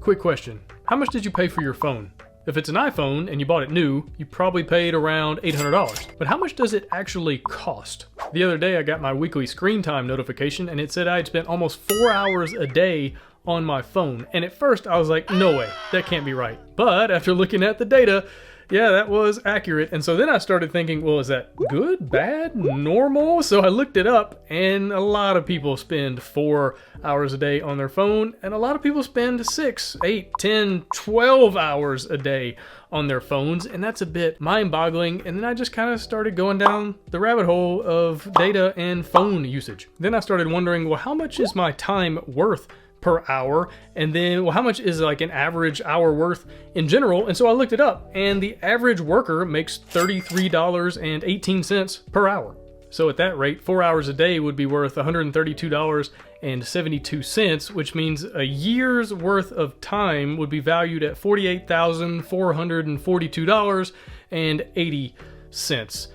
Quick question. How much did you pay for your phone? If it's an iPhone and you bought it new, you probably paid around $800. But how much does it actually cost? The other day I got my weekly screen time notification and it said I had spent almost 4 hours a day on my phone. And at first I was like, no way, that can't be right. But after looking at the data, yeah, that was accurate. And so then I started thinking, well, is that good, bad, normal? So I looked it up, and a lot of people spend 4 hours a day on their phone, and a lot of people spend 6, 8, 10, 12 hours a day on their phones, and that's a bit mind-boggling. And then I just kind of started going down the rabbit hole of data and phone usage. Then I started wondering, well, how much is my time worth per hour? And then, well, how much is like an average hour worth in general? And so I looked it up, and the average worker makes $33.18 per hour. So at that rate, 4 hours a day would be worth $132.72, which means a year's worth of time would be valued at $48,442.80.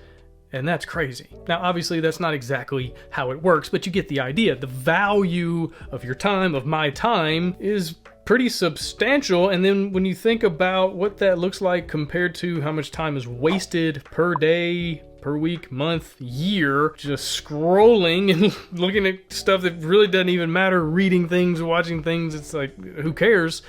And that's crazy. Now, obviously, that's not exactly how it works, but you get the idea. The value of your time, of my time, is pretty substantial. And then when you think about what that looks like compared to how much time is wasted per day, per week, month, year, just scrolling and looking at stuff that really doesn't even matter, reading things, watching things, it's like, who cares?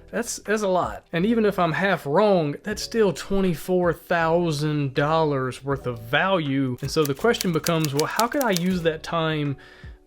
That's a lot. And even if I'm half wrong, that's still $24,000 worth of value. And so the question becomes, well, how could I use that time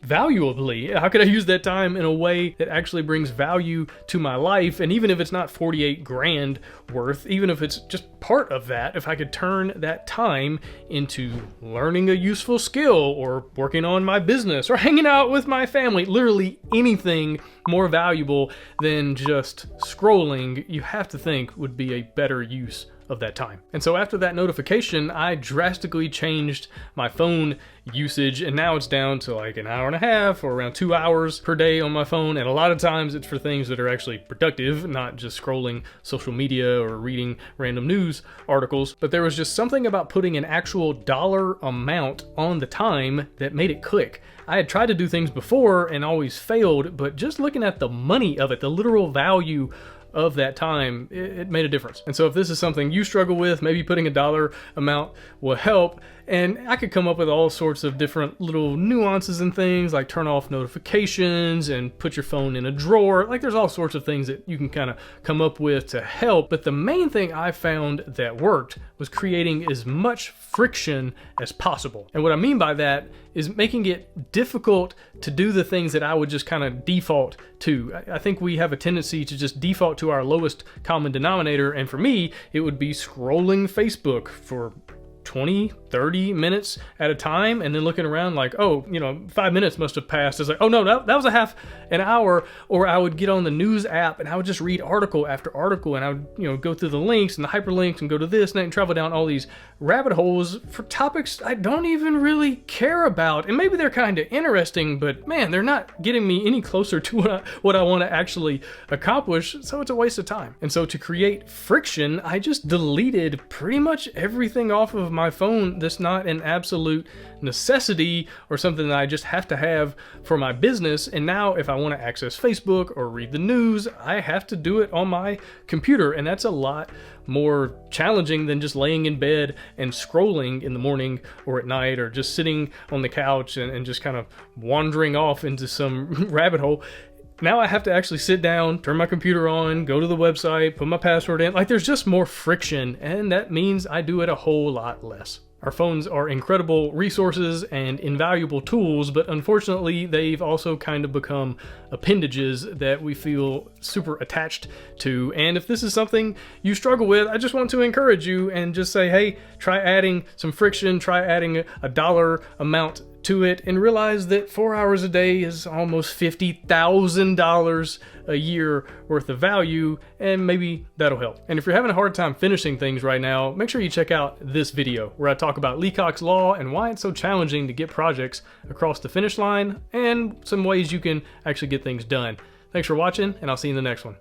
valuably? How could I use that time in a way that actually brings value to my life? And even if it's not 48 grand worth, even if it's just part of that, if I could turn that time into learning a useful skill or working on my business or hanging out with my family, literally anything more valuable than just scrolling, you have to think would be a better use of that time. And so after that notification, I drastically changed my phone usage, and now it's down to like an hour and a half or around 2 hours per day on my phone. And a lot of times it's for things that are actually productive, not just scrolling social media or reading random news articles. But there was just something about putting an actual dollar amount on the time that made it click. I had tried to do things before and always failed, but just looking at the money of it, the literal value of that time, it made a difference. And so if this is something you struggle with, maybe putting a dollar amount will help. And I could come up with all sorts of different little nuances and things, like turn off notifications and put your phone in a drawer. Like there's all sorts of things that you can kind of come up with to help. But the main thing I found that worked was creating as much friction as possible. And what I mean by that is making it difficult to do the things that I would just kind of default to. I think we have a tendency to just default to our lowest common denominator. And for me, it would be scrolling Facebook for 20, 30 minutes at a time, and then looking around like, oh, 5 minutes must have passed. It's like, oh no, that was a half an hour. Or I would get on the news app and I would just read article after article, and I would go through the links and the hyperlinks and go to this and that and travel down all these rabbit holes for topics I don't even really care about. And maybe they're kind of interesting, but man, they're not getting me any closer to what I want to actually accomplish. So it's a waste of time. And so to create friction, I just deleted pretty much everything off of my phone that's not an absolute necessity or something that I just have to have for my business. And now if I want to access Facebook or read the news, I have to do it on my computer. And that's a lot more challenging than just laying in bed and scrolling in the morning or at night, or just sitting on the couch and just kind of wandering off into some rabbit hole. Now I have to actually sit down, turn my computer on, go to the website, put my password in. Like there's just more friction, and that means I do it a whole lot less. Our phones are incredible resources and invaluable tools, but unfortunately they've also kind of become appendages that we feel super attached to. And if this is something you struggle with, I just want to encourage you and just say, hey, try adding some friction, try adding a dollar amount to it, and realize that 4 hours a day is almost $50,000 a year worth of value, and maybe that'll help. And if you're having a hard time finishing things right now, make sure you check out this video where I talk about Leacock's Law and why it's so challenging to get projects across the finish line, and some ways you can actually get things done. Thanks for watching, and I'll see you in the next one.